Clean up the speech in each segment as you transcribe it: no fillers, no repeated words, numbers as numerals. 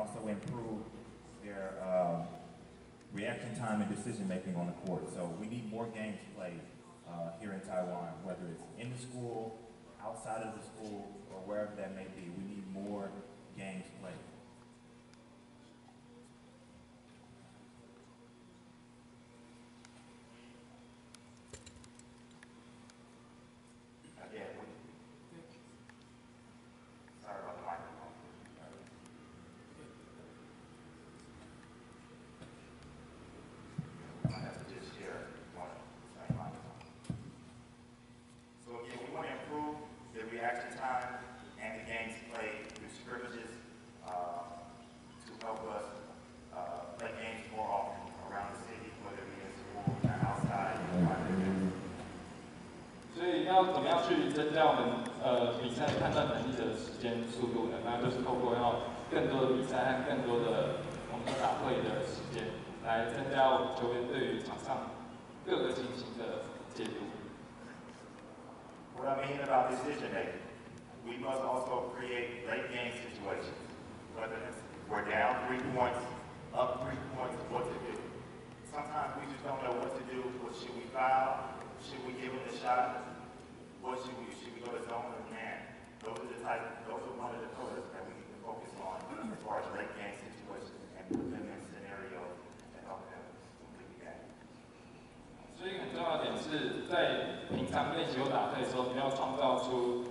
also improve their reaction time and decision making on the court. So we need more games played here in Taiwan, whether it's in the school, outside of the school, or wherever that may be. We need more games played. Reaction time and the games played through scrimmages to help us play games more often around the city, whether it be in school, outside, or private. 所以要怎么样去增加我们比赛判断能力的时间速度呢？那就是透过要更多的比赛和更多的我们的打会的时间，来增加我们球员对于场上各个情形的解读。 What I mean about decision making, we must also create late game situations. Whether it's we're down 3 points, up 3 points, what to do. Sometimes we just don't know what to do. What should we foul? Should we give them the shot? What should we go to zone or man? Those are one of the pillars that we need to focus on as far as late game situations and put them in scenarios to help them complete the game. 所以很重要的点是在平常练习或打退的时候，你要创造出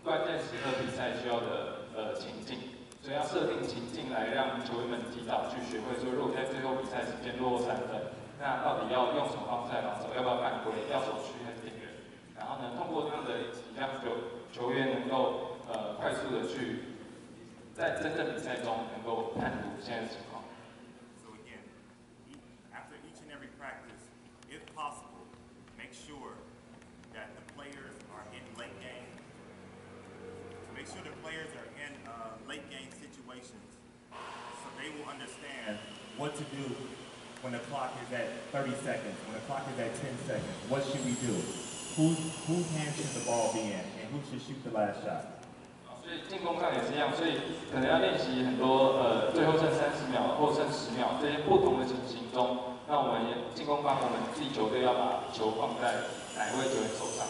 关键时刻比赛需要的情境，所以要设定情境来让球员们提早去学会说，如果在最后比赛时间落后3分，那到底要用什么方式来防守？要不要犯规？要守区还是顶人？然后呢，通过这样的一起，让球员能够快速的去在真正比赛中能够判读现在的情况。 So again, after each and every practice, if possible, make sure that the players are in late game. Make sure the players are in late game situations, so they will understand what to do when the clock is at 30 seconds, when the clock is at 10 seconds. What should we do? Whose hands should the ball be in, and who should shoot the last shot? 所以进攻上也是一样，所以可能要练习很多最后剩30秒或剩10秒这些不同的情形中，那我们进攻方我们自己球队要把球放在哪一位球员手上，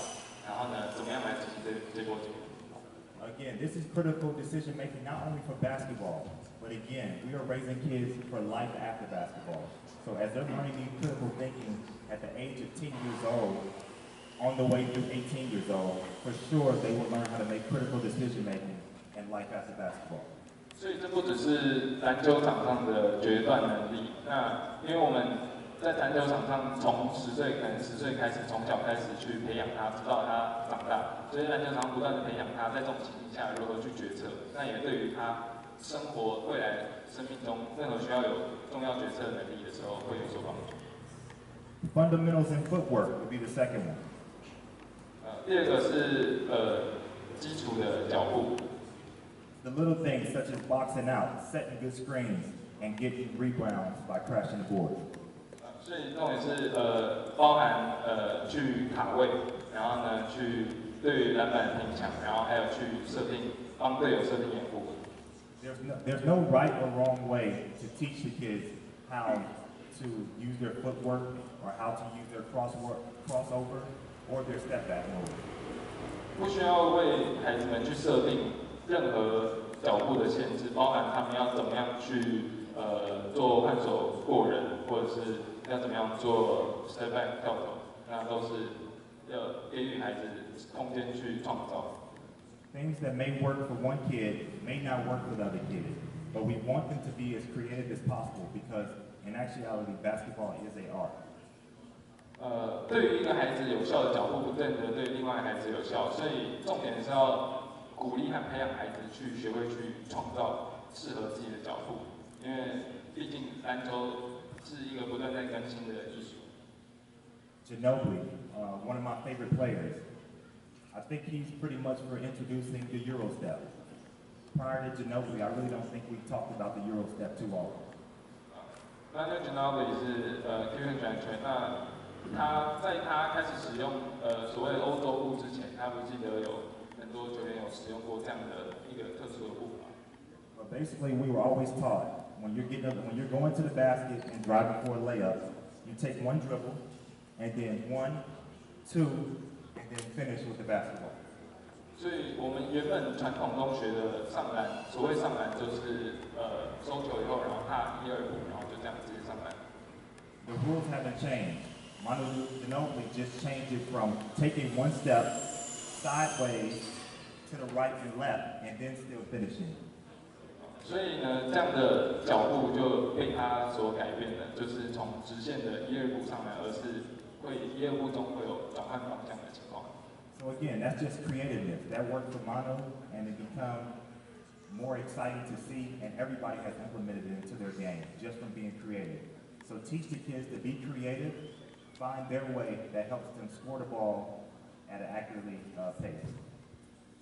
然后呢，怎么样来执行这波进攻？ Again, this is critical decision making not only for basketball, but again, we are raising kids for life after basketball. So as they're learning these critical thinking at the age of 10 years old, on the way through 18 years old, for sure they will learn how to make critical decision making in life after basketball. 所以这不只是篮球场上的决断能力，那因为我们在篮球场上从10岁，可能10岁开始，从小开始去培养他，直到他长大，所以篮球场不断的培养他，在这种情境下如何去决策，那也对于他生活未来生命中任何需要有重要决策能力的时候会有所帮助。Fundamentals in footwork would be the second one. 第二个是基础的脚步。 The little things such as boxing out, setting good screens, and getting rebounds by crashing the board. 所以重点是包含去卡位，然后呢去对于篮板拼抢，然后还有去设定帮队友设定掩护。There's no right or wrong way to teach the kids how to use their footwork or how to use their crossover or their step back move. 不需要为孩子们去设定任何脚步的限制，包含他们要怎么样去做换手过人，或者是要怎么样做 step back 跳投，那都是要给予孩子空间去创造。 Things that may work for one kid may not work for the other kid, but we want them to be as creative as possible because in actuality, basketball is an art. 对于一个孩子有效的脚步，不见得对另外一个孩子有效，所以重点是要鼓励和培养孩子去学会去创造适合自己的脚步，因为毕竟篮球是一个不断在更新的艺术。Ginobili, one of my favorite players. I think he's pretty much for introducing the Euro step. Prior to Ginobili, I really don't think we talked about the Euro step too often. 那Ginobili是Kevin Durant球员，那他在他开始使用所谓的欧洲步之前，他不记得有很多球员有使用过这样的一个特殊的步伐。But basically, we were always taught when you're going to the basket and driving for a layup, you take one dribble, and then 1, 2, and then finish with the basketball. 所以我们原本传统中学的上篮，所谓上篮就是收球以后，然后踏1、2步，然后就这样直接上篮。The rules haven't changed. Manu Ginobili just changed it from taking one step sideways to the right and left, and then still finishing. 所以呢，这样的脚步就被他所改变了，就是从直线的1、2步上来，而是会1、2步中会有转换方向的情况。So again, that's just creativeness. That worked for Manu, and it become more exciting to see, and everybody has implemented it into their game just from being creative. So teach the kids to be creative, find their way that helps them score the ball at an accurately pace.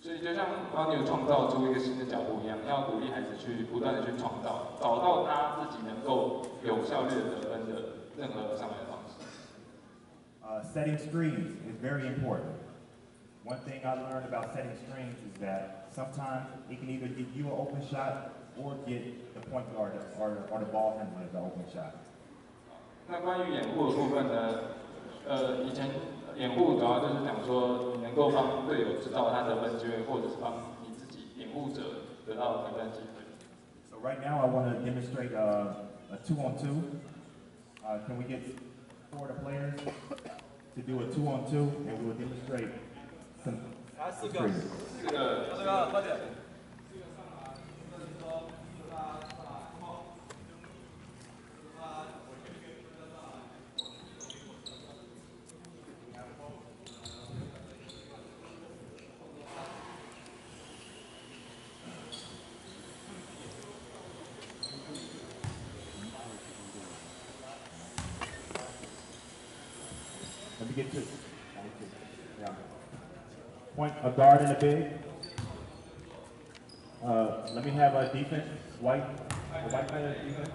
所以就像帮你创造出一个新的脚步一样，要鼓励孩子去不断的去创造，找到他自己能够有效率的得分的任何上来的方式。Setting screens is very important. One thing I learned about setting screens is that sometimes it can either get you an open shot or get the point guard or the ball handler the open shot. 那关于掩护的部分呢？以前掩护主要就是讲说，你能够帮队友制造他得分机会，或者是帮你自己掩护者得到得分机会。So right now I want to demonstrate a 2-on-2. Can we get 4 of the players to do a 2-on-2, and we'll demonstrate some. 4个，快点。Let me get to. Yeah. Point a guard and a big. Let me have a defense. A white player defense.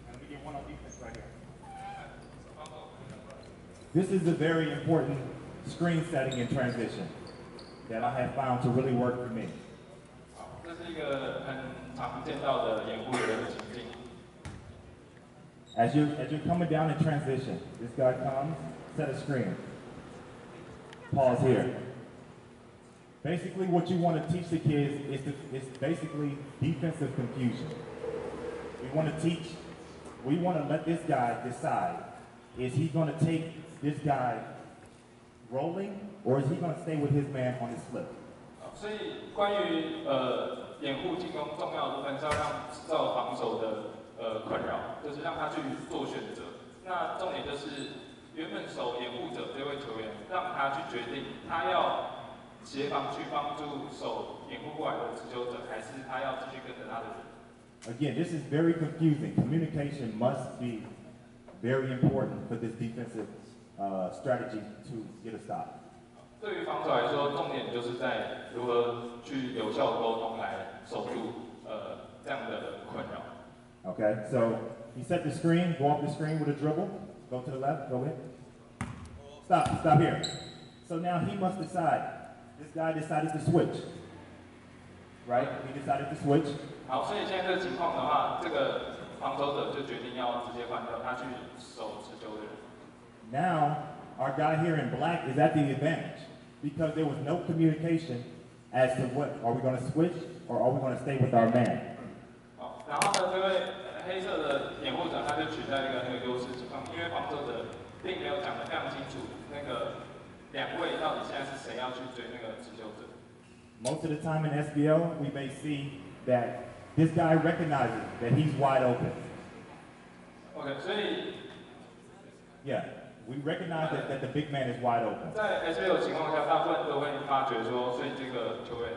Let me get one on defense right here. This is a very important screen setting in transition that I have found to really work for me. 这是一个很常见到的掩护的情境。As you're coming down in transition, this guy comes, set a screen. Pause here. Basically, what you want to teach the kids is basically defensive confusion. We want to let this guy decide, is he going to take this guy rolling, or is he going to stay with his man on his flip? 所以关于掩护进攻重要的部分是要让制造防守的困扰，就是让他去做选择。那重点就是原本守掩护者这位球员，让他去决定他要协防去帮助守掩护过来的持球者，还是他要继续跟着他的人。Again, this is very confusing. Communication must be very important for this defensive strategy to get a stop. 对于防守来说，重点就是在如何去有效的沟通来守住这样的困扰。Okay, so he set the screen, go off the screen with a dribble, go to the left, go in. Stop here. So now he must decide. This guy decided to switch. Right? He decided to switch. 好，所以现在这个情况的话，这个防守者就决定要直接换掉他去守持球的人。Now, our guy here in black is at the advantage because there was no communication as to what, are we going to switch or are we going to stay with our man? 好，然后呢，这位黑色的掩护者他就取代一个很有优势情况，因为防守者并没有讲得非常清楚，那个两位到底现在是谁要去追那个持球者。Most of the time in SBL, we may see that this guy recognizes that he's wide open. OK， 所以 Yeah, we recognize that the big man is wide open. 在 SBL 情况下，大部分都会发觉说，所以这个球员，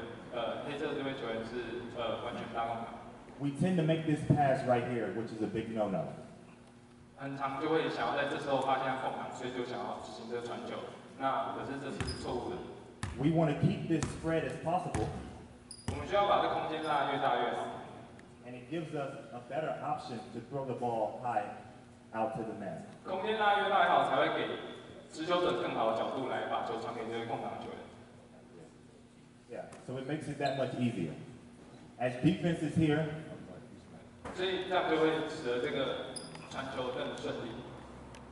黑色这位球员是完全大空档。We tend to make this pass right here, which is a big no-no. 很常就会想要在这时候发现空档，所以就想要执行这个传球。那可是这是错误的。We want to keep this spread as possible. 我们需要把这空间拉越大越好。And it gives us a better option to throw the ball high out to the man. 空间拉越大越好，才会给持球者更好的角度来把球传给这位空档球员。Yeah, so it makes it that much easier. As defense is here, 所以这样就会使得这个传球更顺利。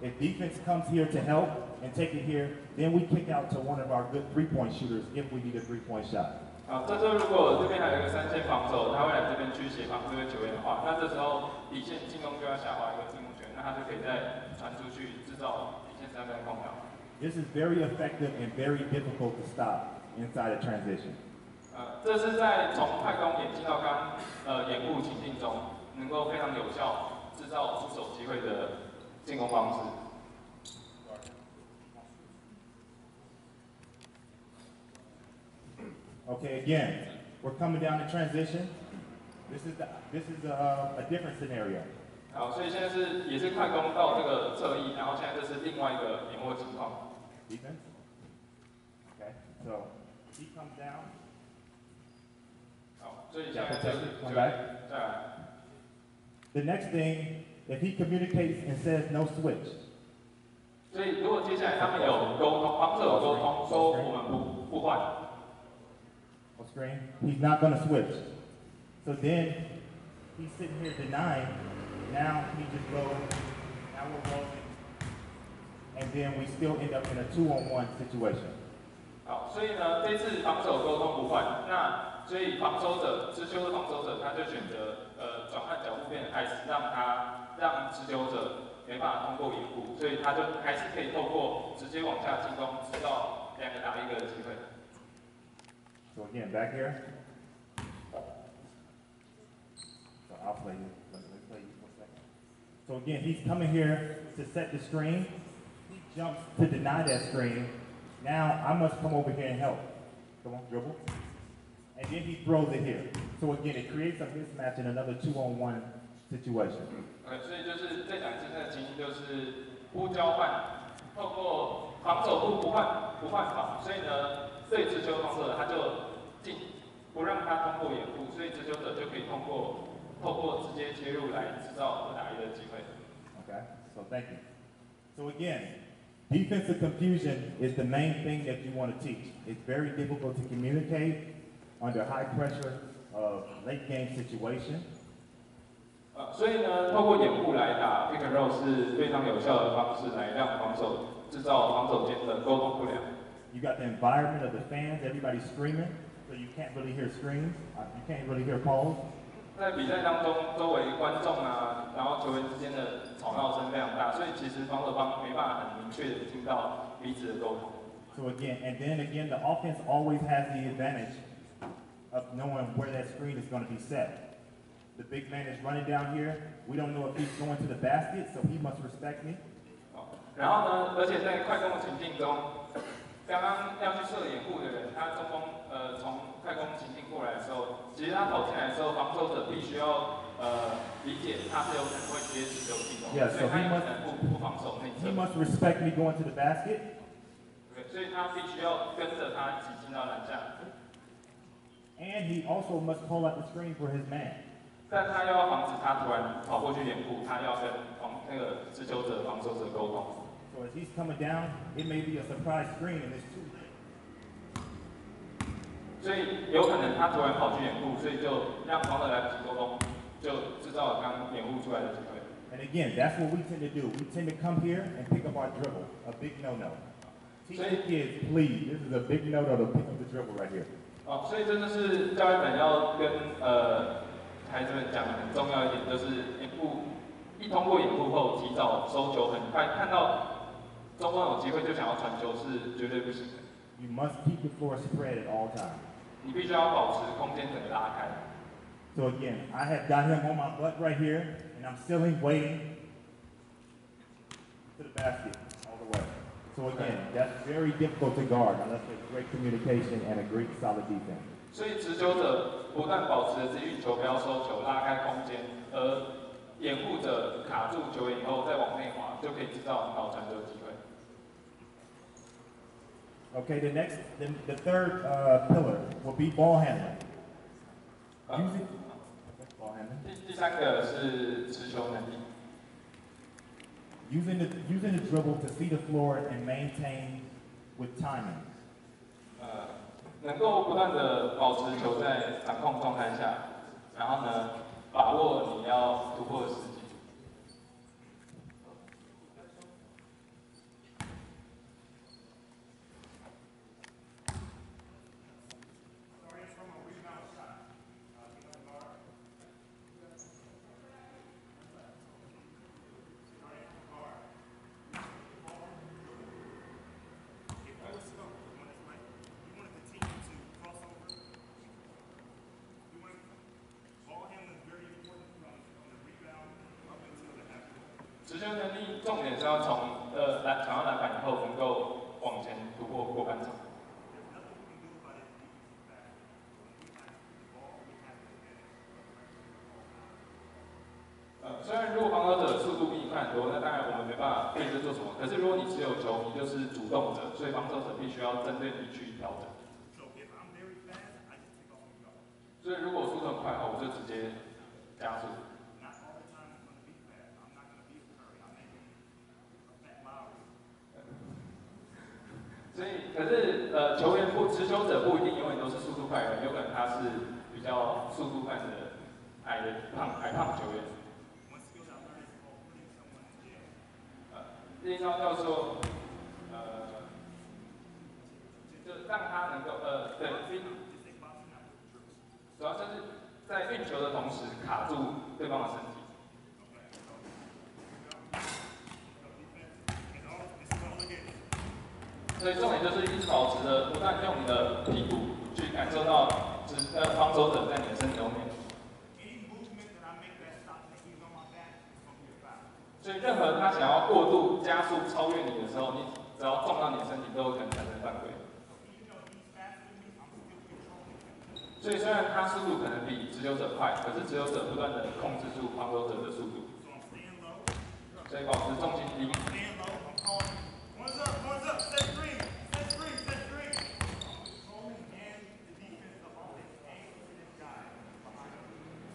if defense comes here to help and take it here, then we kick out to one of our good three-point shooters if we need a three-point shot. 好，这时候如果这边还有一个3线防守，他会来这边去协防这位球员的话，那这时候底线进攻就要下滑一个进攻权，那他就可以再传出去制造底线3分空档。This is very effective and very difficult to stop inside a transition. 这是在从快攻演进到掩护情境中，能够非常有效制造出手机会的进攻方式。Okay, again, we're coming down to transition. This is a different scenario. 好，所以现在也是快攻到这个侧翼，然后现在这是另外一个掩护情况。Defense. Okay, so he comes down. 好，所以现在就是Come back. 再来。The next thing, if he communicates and says no switch. 所以如果接下来他们有沟通，防守有沟通，说我们不换。Screen, he's not going to switch. So then he's sitting here denying. Now he just goes, now we're rolling. And then we still end up in a 2-on-1 situation. 好，所以呢，这次防守沟通不换，那所以持球的防守者他就选择转换脚步变成 ice， 让持球者没办法通过掩护，所以他就还是可以透过直接往下进攻，制造2个打1个的机会。So again, back here. So I'll play you. Let me play you for a second. So again, he's coming here to set the screen. He jumps to deny that screen. Now I must come over here and help. Come on, dribble. And then he throws it here. So again, it creates a mismatch in another 2-on-1 situation. OK， 所以就是再讲一次，这个情形就是不交换，透过防守不换防，所以呢，对持球防守者他就不让他通过掩护，所以持球者就可以透过直接切入来制造2打1的机会。Okay, so thank you. So again, defensive confusion is the main thing that you want to teach. It's very difficult to communicate under high pressure of late game situation. 所以呢，透过掩护来打 pick and roll 是非常有效的方式，来让制造防守间的沟通不良。You got the environment of the fans, everybody screaming, so you can't really hear screams. You can't really hear calls. 在比赛当中，周围观众啊，然后球员之间的吵闹声非常大，所以其实防守方没办法很明确的听到彼此的沟通。So again, the offense always has the advantage of knowing where that screen is going to be set. The big man is running down here. We don't know if he's going to the basket, so he must respect me. 然后呢，而且在快攻的情境中，刚刚要去设掩护的人，他中锋从快攻情境过来的时候，其实他跑进来的时候，防守者必须要理解他是有可能会直接持球进攻，所以他也不能不防守内侧。He must respect me going to the basket. 对，所以他必须要跟着他一起进到篮下。And he also must pull out the screen for his man. 但他要防止他突然跑过去掩护，他要跟那个持球者、防守者沟通。So as he's coming down, it may be a surprise screen and it's too late. 所以有可能他突然跑去掩护，所以就让防守来不及沟通，就制造了刚掩护出来的机会。And again, that's what we tend to do. We tend to come here and pick up our dribble, a big no-no. Teach the kids, please. This is a big no-no to pick up the dribble right here. 所以这就是教练们要跟孩子们讲的很重要一点，就是掩护一通过掩护后，提早收球，很快看到中锋有机会就想要传球是绝对不行的。You must keep the floor spread at all times. 你必须要保持空间整个拉开。So again, I have got him on my butt right here, and I'm still waiting to the basket all the way. So again, that's very difficult to guard unless there's great communication and a great solid defense. 所以持球者不但保持着运球不要收球，拉开空间，而掩护者卡住球员以后再往内滑，就可以制造很好传球机会。Okay, the third pillar will be ball handling. Ball handling. 第三个是持球能力。using the dribble to see the floor and maintain with timing. 能够不断的保持球在掌控状态下，然后呢，把握你要突破的时机。持球能力重点是要从抢到篮板以后，能够往前突破过半场。虽然如果防守者速度比你快很多，那当然我们没办法对这做什么。可是如果你持有球，你就是主动者，所以防守者必须要针对你去调整。所以如果速度很快的话，我就直接加速。所以，可是球员持球者不一定永远都是速度快的人，有可能他是比较速度慢的矮胖球员。第一招叫做就让他能够对，主要就是在运球的同时卡住对方的身体。所以重点就是一直保持着，不断用你的屁股去感受到防守者在你的身体后面。所以任何他想要过度加速超越你的时候，你只要撞到你的身体，都有可能产生犯规。所以虽然他速度可能比持球者快，可是持球者不断的控制住防守者的速度，所以保持重心低。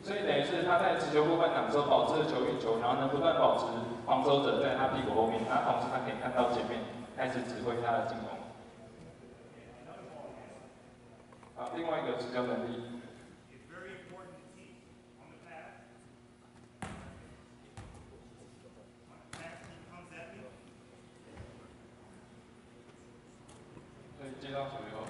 所以等于是他在持球过半场的时候保持了球运球，然后呢不断保持防守者在他屁股后面，那同时他可以看到前面开始指挥他的进攻。好，另外一个持球能力。所以接到球以后。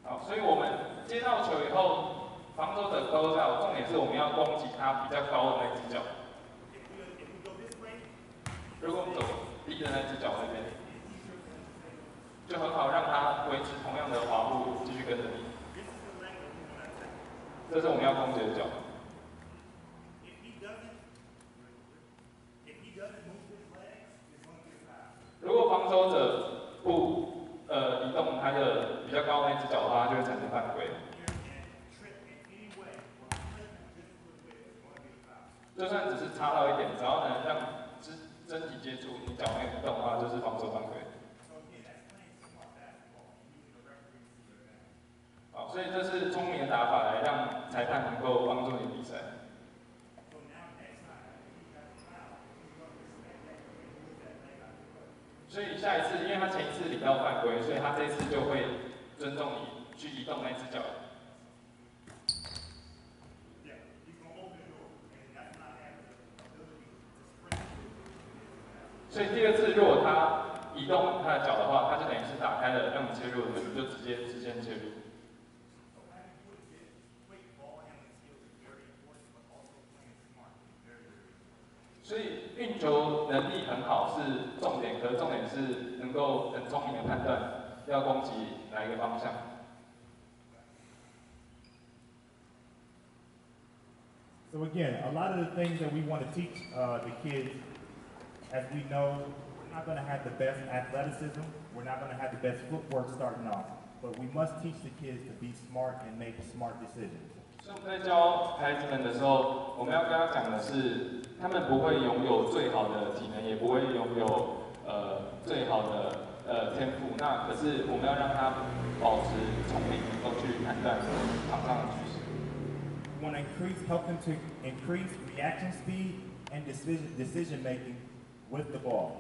好，所以我们接到球以后，防守者勾到，重点是我们要攻击他比较高的那只脚。如果我们走低的那只脚那边，就很好让他维持同样的滑步，继续跟着你。这是我们要攻击的脚。如果防守者不移动他的比较高的那只脚的话，它就会产生犯规。就算只是差到一点，只要能让身体接触，你脚没有移动的话，就是防守犯规。好，所以这是聪明的打法，来让裁判能够帮助你比赛。所以下一次，因为他前一次领到犯规，所以他这一次就会尊重你去移动那只脚。所以第二次如果他移动他的脚的话，他就等于是打开了让你切入的门，就直接直线切入。所以运球能力很好是重点，可是重点是能够很聪明的判断要攻击哪一个方向。So again, a lot of the things that we want to teach the kids, as we know, we're not going to have the best athleticism, we're not going to have the best footwork starting off, but we must teach the kids to be smart and make smart decisions. 所以我们在教孩子们的时候，我们要跟他讲的是，他们不会拥有最好的体能，也不会拥有最好的天赋。那可是我们要让他保持聪明，能够去判断场上的局势。want to help them to increase reaction speed and decision making with the ball.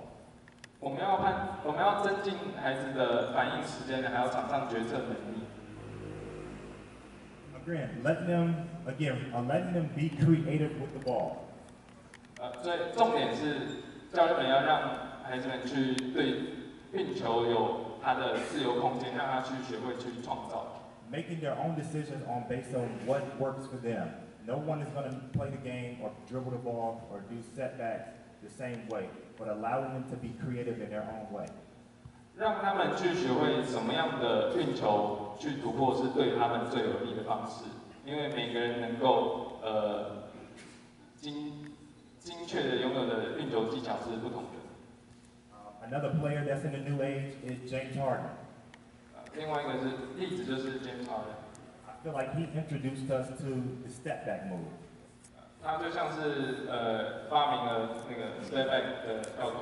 我们要增进孩子的反应时间，还有场上决策能力。Letting them be creative with the ball. 所以重点是教练们要让孩子们去对运球有他的自由空间，让他去学会去创造。Making their own decisions based on what works for them. No one is going to play the game or dribble the ball or do setbacks the same way, but allowing them to be creative in their own way. 让他们去学会什么样的运球去突破是对他们最有利的方式，因为每个人能够精确的拥有的运球技巧是不同的。Another player that's in the new age is James Harden. 另外一个例子就是 James Harden。I feel like he introduced us to the step back move. 他就像是发明了那个 step back 的跳投。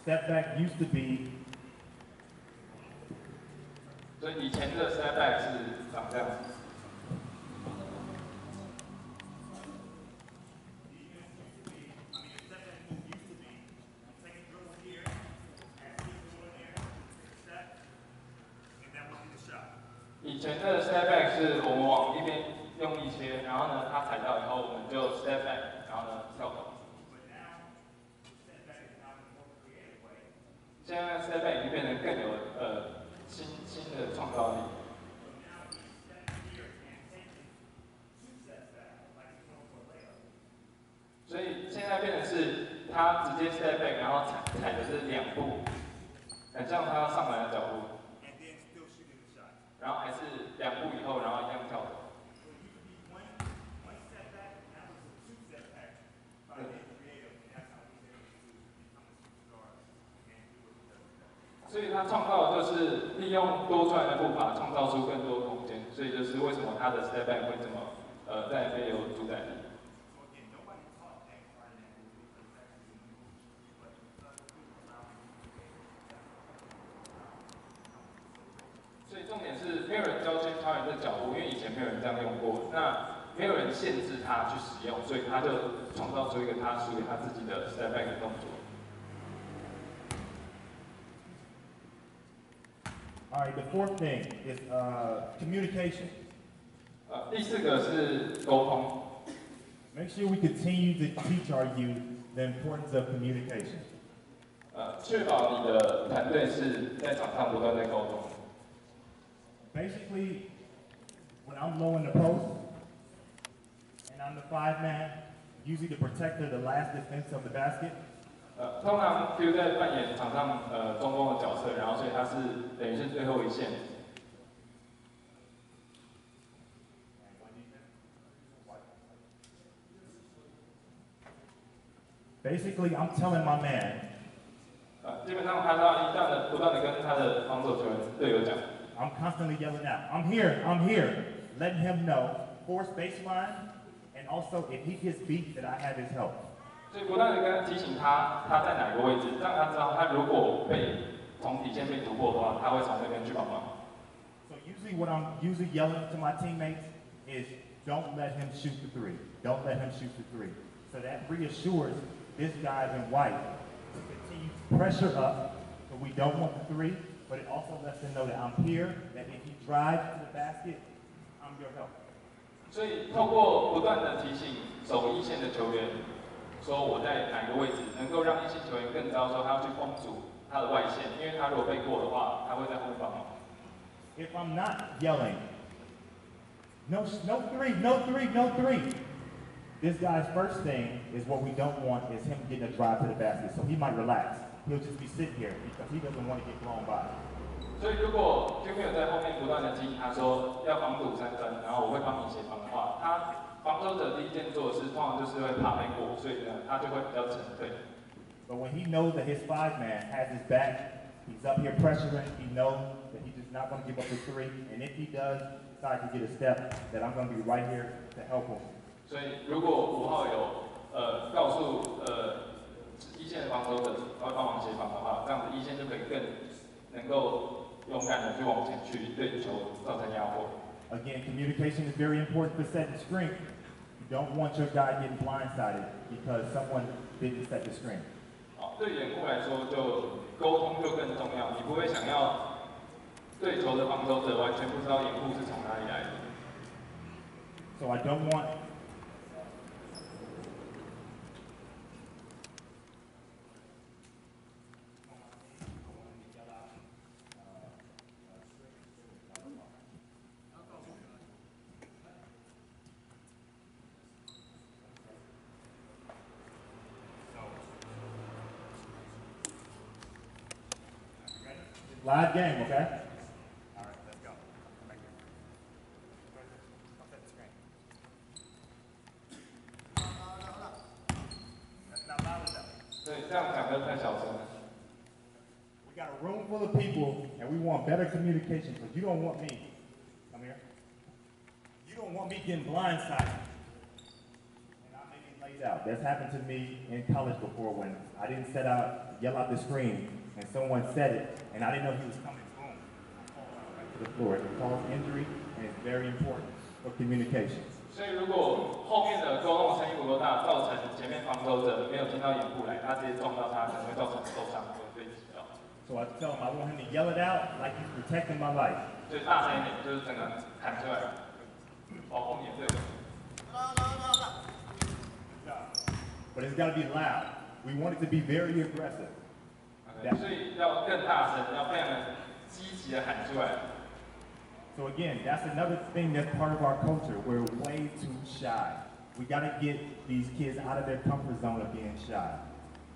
Step back used to be. 所以以前的 step back 是长这样子。以前的 step back 是我们往一边用力切，然后呢，他踩到以后，我们就 step back， 然后呢跳投。现在 step back 已经变得更有新的创造力。所以现在变成是他直接 step back， 然后踩的是2步，很像他上来的脚步。然后还是2步以后，然后一样跳投。所以他创造的就是利用多出来的步伐，创造出更多空间。所以就是为什么他的 step back 会这么在 NBA 有主宰力。所以重点是没有人教James Harden的脚步，因为以前没有人这样用过，那没有人限制他去使用，所以他就创造出一个他属于他自己的 step back 的动作。All right, the fourth thing is communication. 第4个是沟通。Make sure we continue to teach our youth the importance of communication. 确保你的团队是在场上不断在沟通。Basically, when I'm low in the post and I'm the 5-man, usually the protector, the last defense of the basket. 通常 Q 在扮演场上中锋的角色，然后所以他是等于是最后一线。Basically, I'm telling my man. 基本上他要不断的跟他的防守球员队友讲。I'm constantly yelling out, I'm here, letting him know, force baseline, and also if he gets beat that I have his help. 所以不断的跟他提醒他在哪个位置，让他知道他如果从底线被突破的话，他会从那边去帮忙。So usually what I'm yelling to my teammates is, don't let him shoot the 3. Don't let him shoot the 3. So that reassures this guy in white to continue to pressure up, but we don't want the 3. But it also lets them know that I'm here, that if he drives to the basket, I'm your help. 所以透过不断的提醒守一线的球员，说我在哪个位置，能够让一线球员更知道说他要去封阻他的外线，因为他如果被过的话，他会在后面帮忙。If I'm not yelling, no 3, this guy's first thing is what we don't want is him getting a drive to the basket. So he might relax. He'll just be sitting here because he doesn't want to get blown by. 所以如果 Q 没有在后面不断的提醒他说要防堵3分，然后我会帮你协防的话，他防守者第一件做的事，通常就是会怕被过，所以呢，他就会比较沉退。But when he knows that his 5-man has his back, he's up here pressuring. He knows that he's just not going to give up the 3, and if he does decide to get a step, that I'm going to be right here to help him. 所以如果5号有告诉一线的防守者要帮忙协防的话，这样子一线就可以更能够勇敢的去往前去对球造成压迫。Again, communication is very important for setting screen. You don't want your guy getting blindsided because someone didn't set the screen. 好，对掩护来说，就沟通就更重要。你不会想要对球的防守者完全不知道掩护是从哪里来的。So I don't want live game, okay? All right, let's go. Come back here. I'll set the screen. That's not loud enough. 对，这样讲的太小声了。We got a room full of people, and we want better communication. So you don't want me. Come here. You don't want me getting blindsided. And I may be laid out. That's happened to me in college before when I didn't yell out the screen, and someone said it, and I didn't know he was coming. Boom. I fall right to the floor. It causes injury, and it's very important for communication. 所以如果后面的沟通声音不够大，造成前面防守者没有听到掩护来，他直接撞到他，可能会造成受伤或者被击到。So I tell him I want him to yell it out like he's protecting my life. 所以大声一点，就是整个喊出来，保护你的队友。But it's got to be loud. We want it to be very aggressive. 所以要更大声，要非常的积极的喊出来。So again, that's another thing that's part of our culture. We're way too shy. We got to get these kids out of their comfort zone of being shy.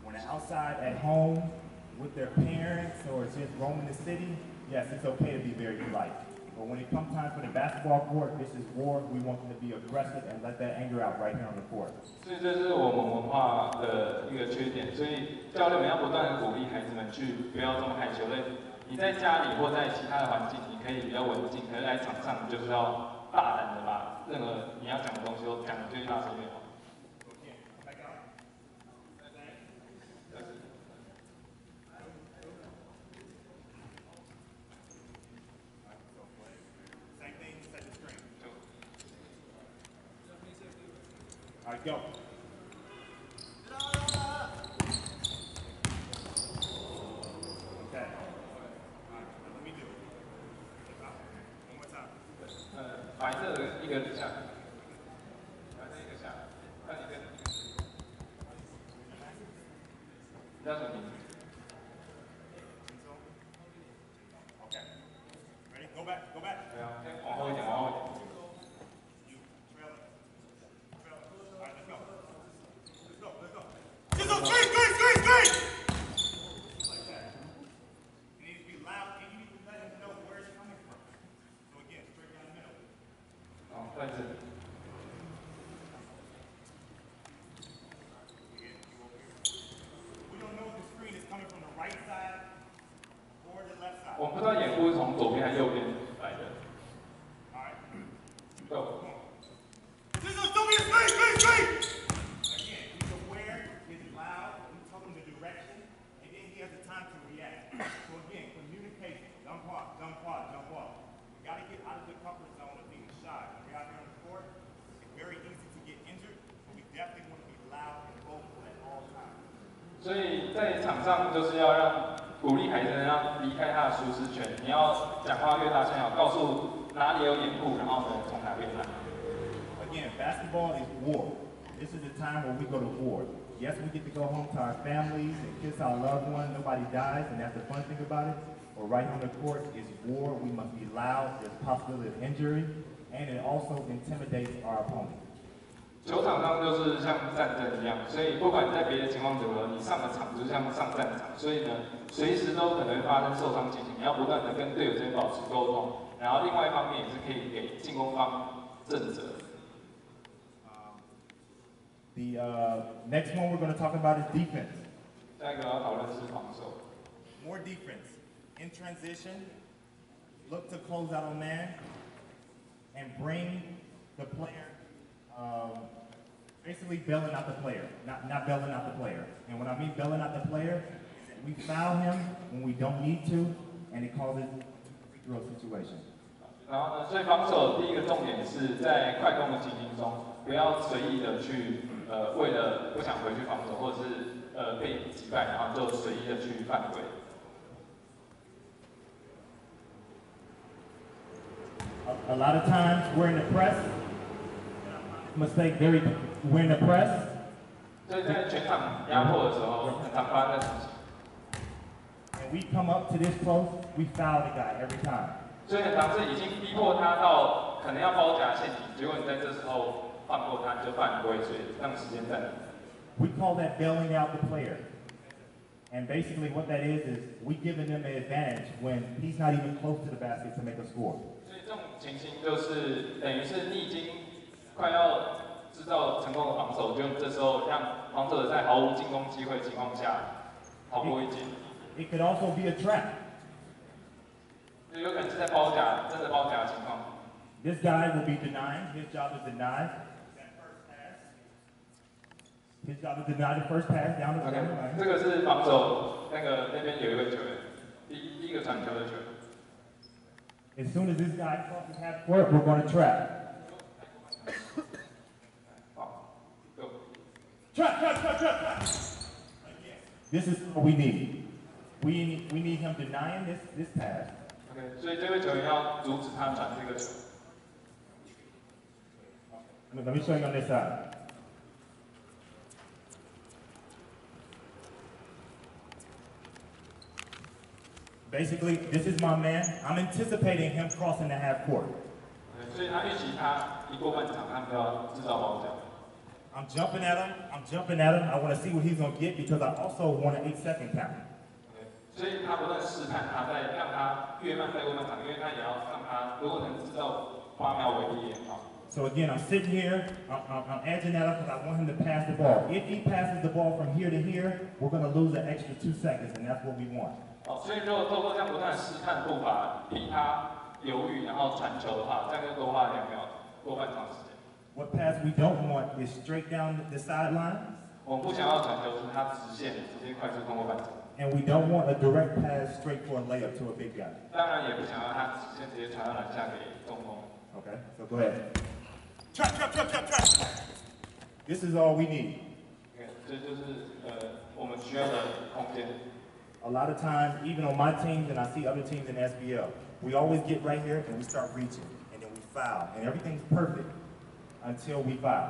When they're outside at home with their parents or just roaming the city, yes, it's okay to be very polite. But when it comes time for the basketball court, this is war. We want them to be aggressive and let that anger out right here on the court. 所以这是我们文化的一个缺点，所以教练们要不断的鼓励孩子们去不要这么害羞。你在家里或在其他的环境，你可以比较文静，可是来场上你就是要大胆的把任何你要讲的东西都讲的最大声越好。All right, go. Okay. All right, let me do it. One more time. 白色的一个下，白色一个下，看你跟，你叫什么名字？ Okay. Ready? Go back. Go back. 对啊，先往后一点，往后一点。 Screen! Like that. You need to be loud and you need to let him know where it's coming from. So again, straight down the middle. 好，在这里。 We don't know if the screen is coming from the right side or the left side. 我不知道掩护是从左边还是右边来的。All right. Go. Don't be straight! Again, he's aware, he's loud, we tell him the direction, and then he has the time to react. So again, communication. Don't walk. You gotta get out of the comfort zone of being shy. When we're out here on the court, it's very easy to get injured, but we definitely want to be loud and vocal at all times. 所以在场上就是要鼓励孩子让离开他的舒适圈。你要讲话越大声，要告诉哪里有掩护，然后呢从哪边来。 Again, basketball is war. This is the time where we go to war. Yes, we get to go home to our families and kiss our loved ones. Nobody dies, and that's the fun thing about it. But right on the court is war. We must be loud. There's possibility of injury, and it also intimidates our opponent. 球场上就是像战争一样，所以不管在别的情况如何，你上了场就像上战场，所以呢，随时都可能会发生受伤情形。你要不断的跟队友之间保持沟通，然后另外一方面也是可以给进攻方正责。 The next one we're going to talk about is defense. 下一个要讨论是防守。 More defense. In transition, look to close out on man and bring the player, basically bailing out the player, not bailing out the player. And when I mean bailing out the player, we foul him when we don't need to, and it causes a free throw situation. 然后呢，所以防守第一个重点是在快攻的情形中，不要随意的去为了不想回去防守，或者是被击败，然后就随意的去犯规。A lot of times we're in the press. Mistake very. We're in the press. 所以在全场压迫的时候，很常发生的事情。And we come up to this close, we foul the guy every time. 所以很常是已经逼迫他到可能要包夹陷阱，结果你在这时候放过他，你就犯规，所以让时间暂停。We call that bailing out the player. And basically what that is we giving them an advantage when he's not even close to the basket to make a score. 所以这种情形就是等于是你已经快要制造成功的防守，就这时候让防守者在毫无进攻机会的情况下逃过一劫。It could also be a trap. 就有可能是在包夹，真的包夹的情况。This guy will be denying. His job is deny. His job is deny the first pass down the line. 这个是防守那边有一位球员，第一个传球的球员。As soon as this guy crosses half court, we're going to trap. Trap. This is what we need. We need him denying this pass. OK， 所以这位球员要阻止他传这个球。Let me show you on this side. Basically, this is my man. I'm anticipating him crossing the half court. 所以他预期他一过半场，他们就要制造包夹。I'm jumping at him. I want to see what he's going to get because I also want an 8-second count. 所以他不断试探他，在让他越慢再过半场，因为他也要让他如果能制造8秒为例也好。So again, I'm sitting here. I'm edging at him because I want him to pass the ball. If he passes the ball from here to here, we're going to lose an extra 2 seconds, and that's what we want. 所以如果透过这样不断试探步伐，逼他犹豫，然后传球的话，这样就多花2秒过半场时间。What pass we don't want is straight down the sideline. 我们不想要传球是他直线直接快速通过半场。And we don't want a direct pass straight for a layup to a big guy. 当然也不想要他直线直接传到篮下给中锋。Okay, so go ahead. Trap. This is all we need. 这就是我们需要的空间。A lot of times, even on my teams, and I see other teams in SBL, we always get right here and we start reaching, and then we foul, and everything's perfect until we foul.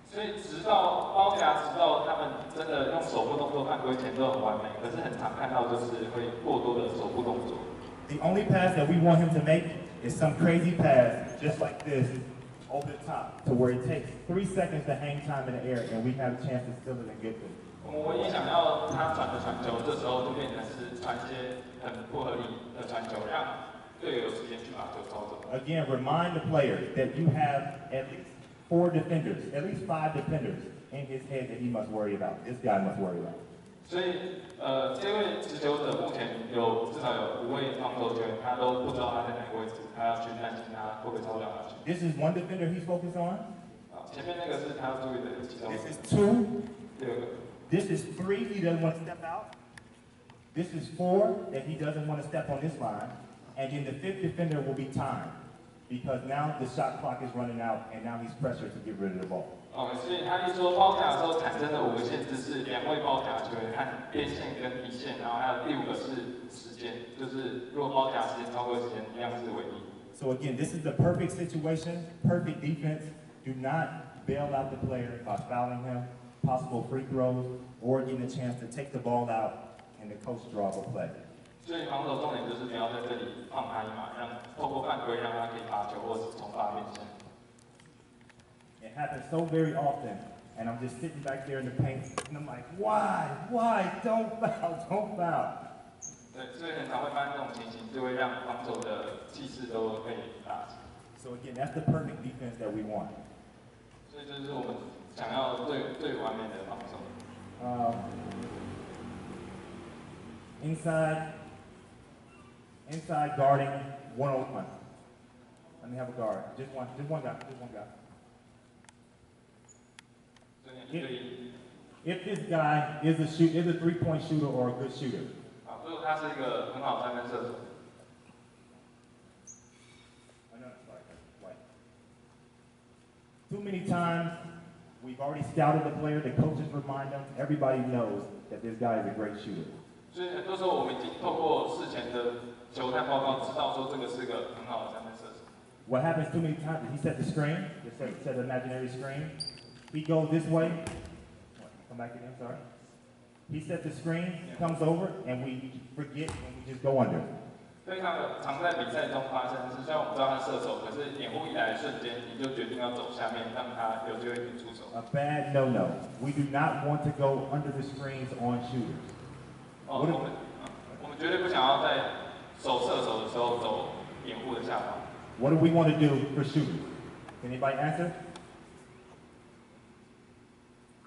所以直到包夹，直到他们真的用手部动作犯规前都很完美，可是很常看到就是会过多的手部动作。The only pass that we want him to make is some crazy pass, just like this, over the top, to where it takes 3 seconds to hang time in the air, and we have a chance to steal it and get this. 我们唯一想要他传的传球，这时候就变成是传一些很不合理的传球，让队友有时间去把球抄走。Again, remind the player that you have at least 4 defenders, at least 5 defenders in his head that he must worry about. This guy must worry about. 所以这位持球者目前至少有5位防守球员，他都不知道他在哪个位置，他要去担心他会不会抄掉下去。This is 1 defender he's focused on. 前面那个是他要注意的其中。This is 2. 第2个。This is 3, he doesn't want to step out. This is 4, that he doesn't want to step on this line. And then the 5th defender will be time. Because now the shot clock is running out, and now he's pressured to get rid of the ball. 所以他一说包夹的时候产生的5个限制是2位包夹球员和边线跟底线，然后还有第5个是时间，就是如果包夹时间超过时间，一样是违例。So again, this is the perfect situation, perfect defense. Do not bail out the player by fouling him. Possible free throws, or getting a chance to take the ball out and the coach draw up a play. 所以防守重点就是不要在这里放他一马，透过犯规让他可以罚球或是重罚边线。It happens so very often, and I'm just sitting back there in the paint, and I'm like, why? Don't foul. 对，所以很常会发生这种情形，就会让防守的气势都被打击。So again, that's the perfect defense that we want. 所以这是我们想要最完美的防守。Inside guarding 1-on-1. Let me have a guard. Just one guy. If this guy is a 3-point shooter or a good shooter. 如果他是一个很好3分射手。Too many times, we've already scouted the player, the coaches remind them, everybody knows that this guy is a great shooter. 所以很多时候我们已经透过事前的球探报告，知道说这个是个很好的三分射手。What happens too many times is he set the screen, just set the imaginary screen. He goes this way. Come back again, sorry. He sets the screen, comes over, and we forget and we just go under. 非常的常在比赛中发生，是虽然我们知道他射手，可是掩护一来的瞬间，你就决定要走下面，让他有机会去出手。A bad no-no. We do not want to go under the screens on shooters. 我们绝对不想要在守射手的时候走掩护的下方。What do we want to do for shooters? Can anybody answer?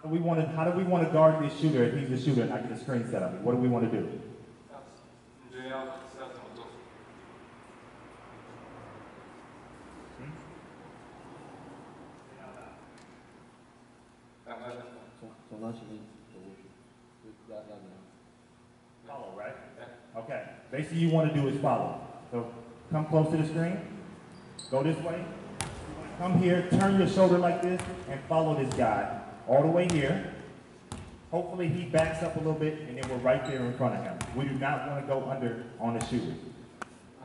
How do we want to guard this shooter if he's a shooter and I get a screen set up? What do we want to do? 你觉得要怎么做？从他前面走过去，就压怎样？ Follow, right? Okay. Basically, you want to do is follow. So come close to the screen. Go this way. Come here, turn your shoulder like this, and follow this guy all the way here. Hopefully he backs up a little bit, and then we're right there in front of him. We do not want to go under on the shooter.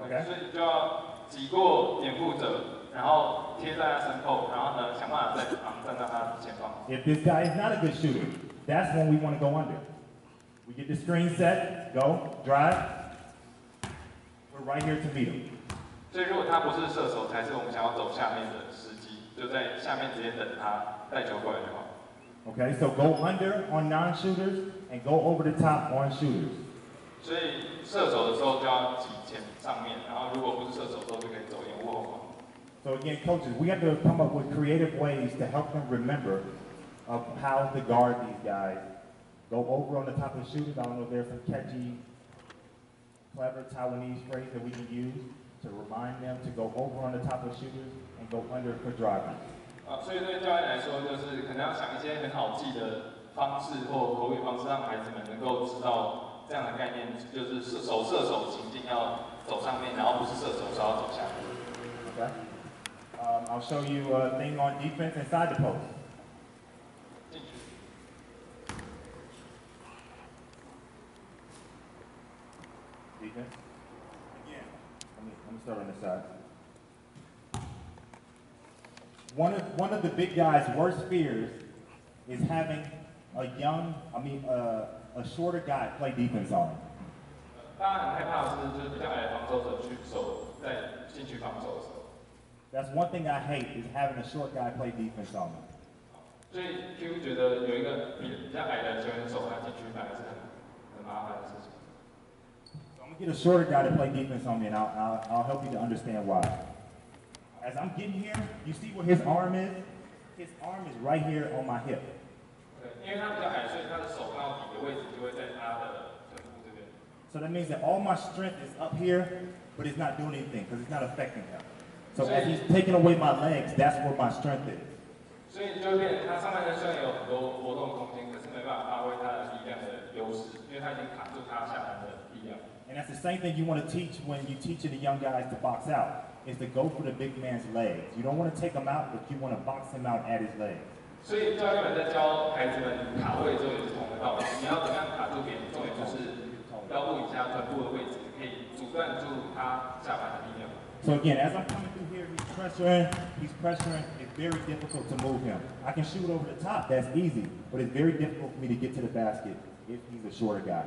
Okay? 所以你就要挤过掩护者，然后贴在他身后，然后呢想办法再站到他前方。 If this guy is not a good shooter, that's when we want to go under. We get the screen set, go, drive. We're right here to meet him. 所以如果他不是射手，才是我们想要走下面的时机，就在下面直接等他带球过来就好。 Okay, so go under on non-shooters and go over the top on shooters. 所以射手的时候就要挤前上面，然后如果不是射手的时候就可以走掩护后方。 So again, coaches, we have to come up with creative ways to help them remember of how to guard these guys. Go over on the top of shooters. I don't know if there's some catchy, clever Taiwanese phrase that we can use to remind them to go over on the top of shooters and go under for driving. 所以对教练来说，就是可能要想一些很好记的方式或口语方式，让孩子们能够知道这样的概念，就是射手情境要走上面，然后不是射手是要走下面。 Okay. I'll show you a thing on defense inside the post. 进去。 Defense. Again, let me start on this side. One of the big guys' worst fears is having a shorter guy play defense on him. 大家很害怕的是，就是比较矮的防守者去守在进去防守的时候。 That's one thing I hate is having a short guy play defense on me. 所以 Q 觉得有一个比较矮的球员守他进去，反而是很麻烦的事情。 So I'm gonna get a shorter guy to play defense on me, and I'll help you to understand why. As I'm getting here, you see where his arm is? His arm is right here on my hip. 对，因为他比较矮，所以他的手到底的位置就会在他的臀部这边。 So that means that all my strength is up here, but it's not doing anything because it's not affecting him. So as he's taking away my legs, that's where my strength is. 所以就会变成他上半身虽然有很多活动空间，可是没办法发挥他的力量的优势，因为他已经卡住他下盘的力量。 And that's the same thing you want to teach when you're teaching the young guys to box out, is to go for the big man's legs. You don't want to take him out, but you want to box him out at his legs. 所以教练们在教孩子们卡位的时候也是同一个道理，你要怎么样卡住别人，重点就是腰部以下臀部的位置，可以阻断住他下盘的力量。 So again, as I'm coming through here, he's pressuring. It's very difficult to move him. I can shoot over the top, that's easy, but it's very difficult for me to get to the basket if he's a shorter guy.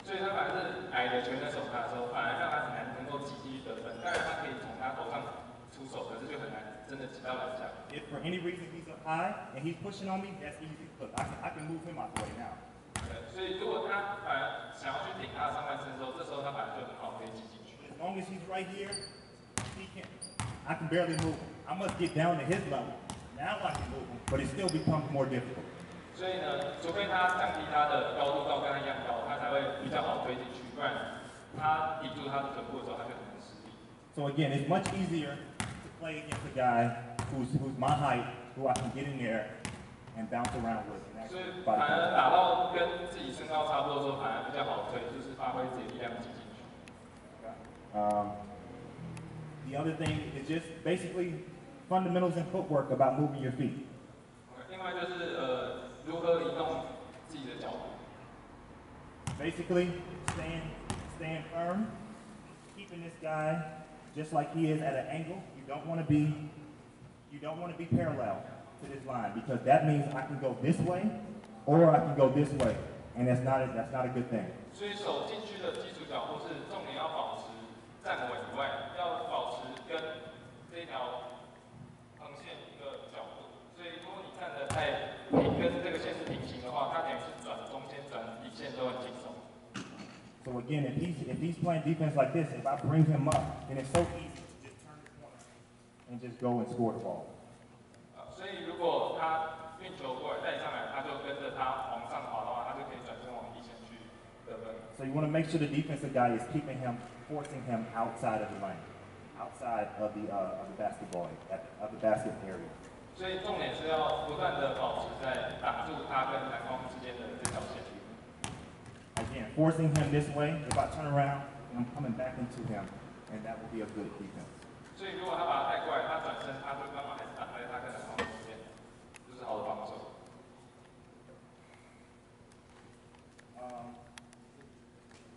所以他反正是矮的球员在守他的时候，反而让他很难能够挤进去得分。当然他可以从他头上出手，可是就很难真的挤到篮下。 If for any reason he's up high and he's pushing on me, that's easy. Look, I can move him out the way now. 对，所以如果他反而想要去顶他的上半身的时候，这时候他反而就很好可以挤进去。 As long as he's right here, I can barely move him. I must get down to his level. Now I can move him, but it still becomes more difficult. 所以呢，除非他降低他的高度到跟他一样高，他才会比较好推进去，不然他抵住他的臀部的时候，他就很难施力。 So again, it's much easier to play against a guy who's my height, who I can get in there and bounce around with. And 所 actually 以 fight 反而 him. 打到跟自己身高差不多的时候，反而比较好推，就是发挥自己的力量挤进去。The other thing is just basically fundamentals in footwork about moving your feet. 另外就是如何移动自己的脚步。 Basically, staying firm, keeping this guy just like he is at an angle. You don't want to be parallel to this line because that means I can go this way or I can go this way, and that's not a good thing. 所以手进去的基础脚步是重点要保持站稳以外，要保持跟这条横线一个角度。所以如果你站得太平，跟这个线是平行的话，它等于是转中间、转底线都很紧松。 So again, if he's playing defense like this, if I bring him up, then it's so easy to just turn the corner and just go and score the ball. 所以如果他运球过来带上来，他就跟着他往上滑的话，他就可以转身往底线去得分。So you want to make sure the defensive guy is keeping him, forcing him outside of the lane, outside of the basketball, of the basket area. 所以重点是要不断的保持在挡住他跟篮筐之间的这条线。 Again, forcing him this way. If I turn around, I'm coming back into him, and that will be a good defense. 所以如果他把他带过来，他转身，他就刚好还是挡在他跟篮筐中间，这是好的防守。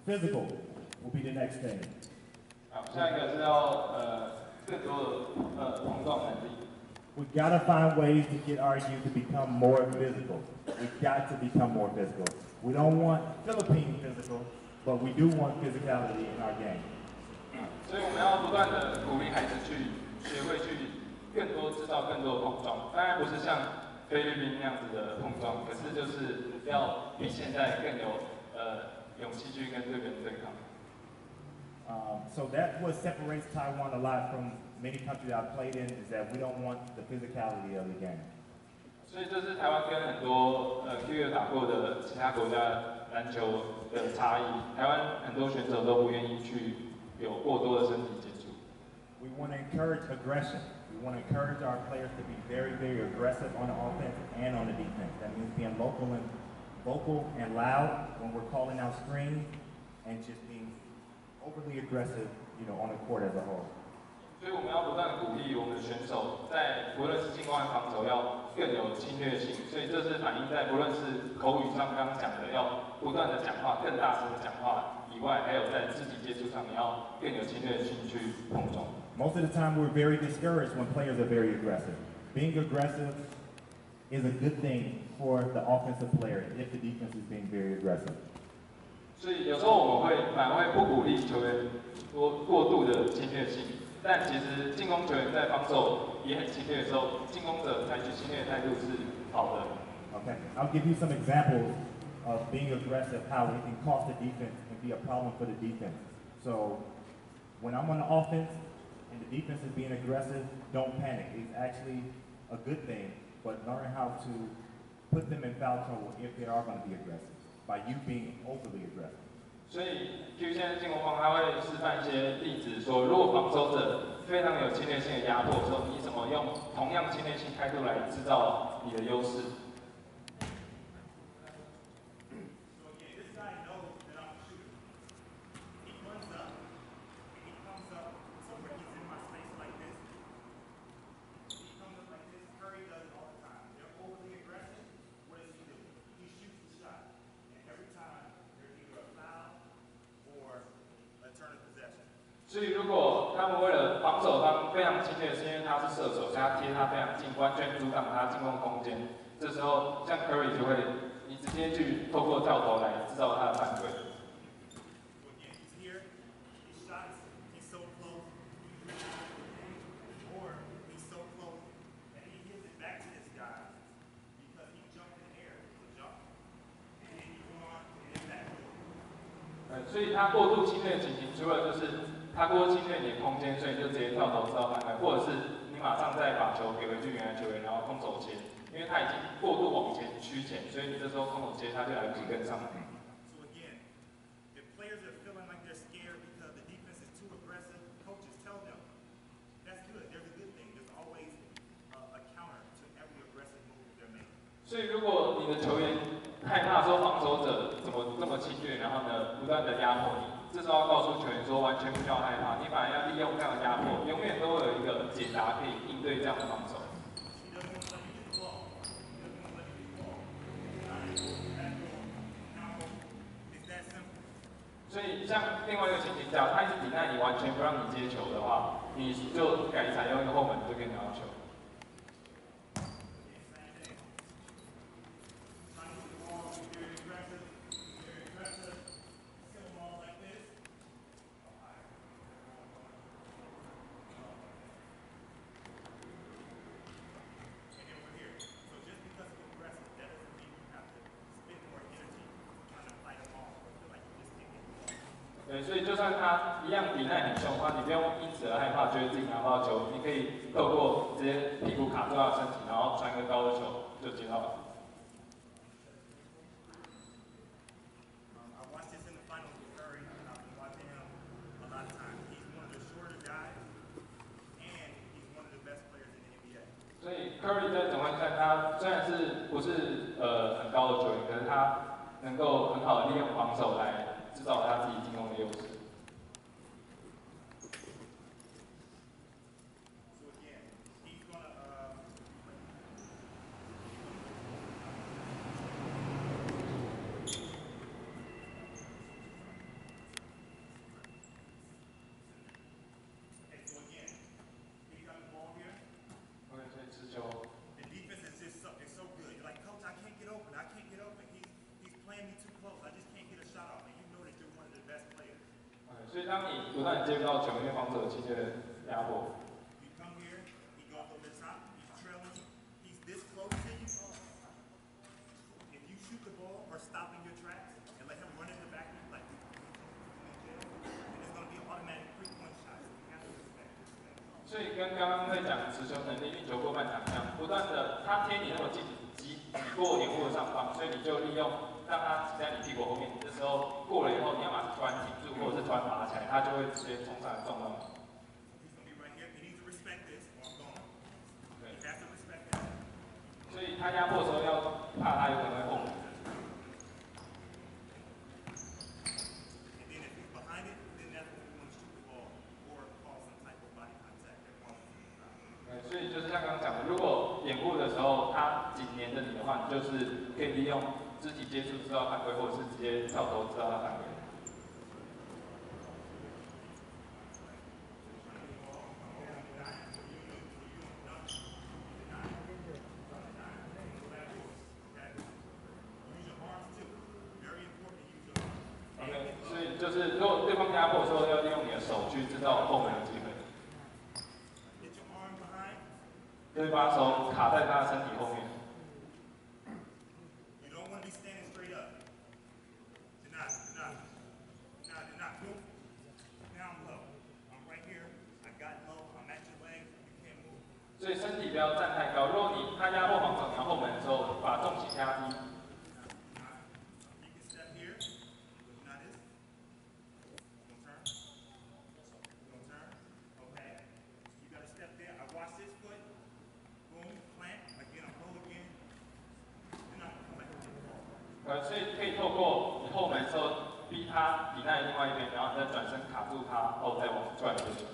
Physical will be the next thing. 好，下一个是要更多的碰撞能力。 We've got to find ways to get our youth to become more physical. We've got to become more physical. We don't want Philippine physical, but we do want physicality in our game. 所以我们要不断的鼓励孩子去学会去更多制造更多的碰撞，当然不是像菲律宾那样子的碰撞，可是就是要比现在更有勇气去跟对人对抗。So that's what separates Taiwan a lot from many countries I've played in is that we don't want the physicality of the game. 所以这是台湾跟很多Q 打过的其他国家篮球的差异。台湾很多选手都不愿意去有过多的身体接触。We want to encourage aggression. We want to encourage our players to be very, very aggressive on the offense and on the defense. That means being vocal and loud when we're calling out screens, and just being overly aggressive, on the court as a whole. 所以我们要不断鼓励我们的选手，在不论是进攻和防守要更有侵略性。所以这是反映在不论是口语上刚刚讲的要不断的讲话、更大声的讲话以外，还有在肢体接触上你要更有侵略性去碰撞。Most of the time, we're very discouraged when players are very aggressive. Being aggressive is a good thing for the offensive player if the defense is being very aggressive. 所以有时候我们反而会不鼓励球员过度的侵略性。 但其实进攻球员在防守也很侵略的时候，进攻者采取侵略态度是好的。Okay, I'll give you some examples of being aggressive, how it can cost the defense and be a problem for the defense. So, when I'm on the offense and the defense is being aggressive, don't panic. It's actually a good thing, but learn how to put them in foul trouble if they are going to be aggressive by you being overly aggressive. 所以 Q 现在进攻方他会示范一些例子，说如果防守者非常有侵略性的压迫的时候，你怎么用同样侵略性态度来制造你的优势？ 所以，如果他们为了防守方非常侵略，是因为他是射手，所以他贴他非常近，完全阻挡他进攻空间。这时候，像 Curry 就会，你直接去透过跳投来制造他的犯规。所以他过度侵略的情形，除了就是他过度侵略你的空间，所以你就直接跳投制造犯规，或者是你马上再把球给回去原来球员，然后空手接，因为他已经过度往前趋前，所以你这时候空手接他就来不及跟上来。So again, if players are feeling like they're scared because the defense is too aggressive, coaches tell them that's good. There's a good thing. There's always a counter to every aggressive move they're making. 所以如果你的球员害怕说防守者怎么这么侵略，然后呢不断的压迫你，这时候要告诉球员说，完全不需要害怕，你反而要利用这样的压迫，永远都会有一个解答可以应对这样的防守。所以像另外一个情形，假如他一直抵赖你，完全不让你接球的话，你就改采用一个后门就可以拿到球。对，所以就算他一样抵赖很凶的话，你不用因此而害怕，觉得自己拿不到球，你可以透过直接屁股卡住他的身体，然后传个高的球就接到了。所以 Curry 在总冠赛，他虽然是不是很高的球员，可是他能够很好的利用防守来制造他自己进攻的优势。所以当你不断接不到球，因为防守的期间的压迫。所以跟刚刚在讲持球能力、运球过半场一样，不断的他贴你那么近，挤过掩护的上方，所以你就利用让他挤在你屁股后面。这时候过了以后，你要把它突然挺住，或者是突然拔起来，他就会直接冲上来撞到你。所以他压迫的时候要怕他有可能会后门。所以就是像刚刚讲的，如果掩护的时候他紧黏着你的话，你就是可以利用肢体接触知道犯规，或者是直接跳投知道他犯规。所以就是如果对方压迫的时候，要利用你的手去制造后门的机会。就是把手卡在他的身体后面。所以身体不要站太高。如果他压迫防守，你要后门的时候，把重心压低。所以可以透过你后门的时候逼他抵赖另外一边，然后你再转身卡住他，然后再往出来接球。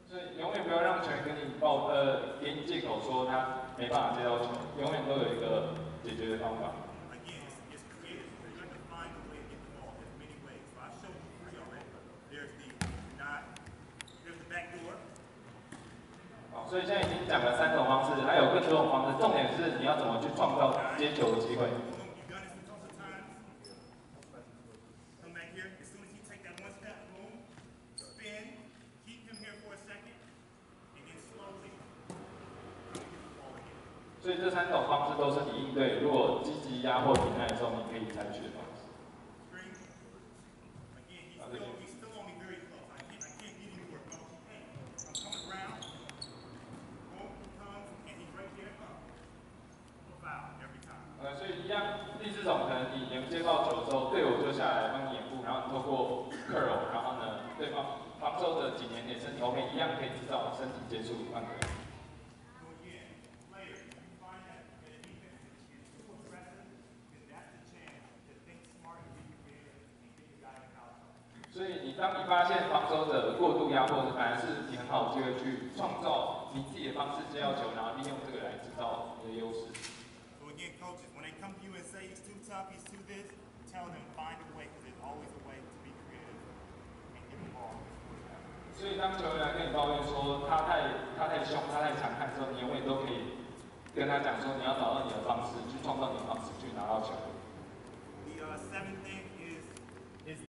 所以永远不要让球员跟你给你借口说他没办法接到球，永远都有一个解决的方法。所以现在已经讲了3种方式，还有更多种方式。重点是你要怎么去创造接球的机会。所以这3种方式都是你应对如果积极压迫抵赖的时候，你可以采取的方式。所以一样，第4种可能你接到球之后，队友就下来帮你掩护，然后你透过 curl， 然后呢，对方防守者紧黏你身体后面，一样可以制造身体接触犯规。当你发现防守者过度压迫，反而是你很好的机会去创造你自己的方式接到球，然后利用这个来制造你的优势。So again, coaches, when they come to you and say he's too tough, he's too this, tell them find a way, because there's always a way to be creative and get the ball. 所以当球员来跟你抱怨说他太凶、他太强悍的时候，你永远都可以跟他讲说，你要找到你的方式，去创造你的方式，去拿到球。The 7 things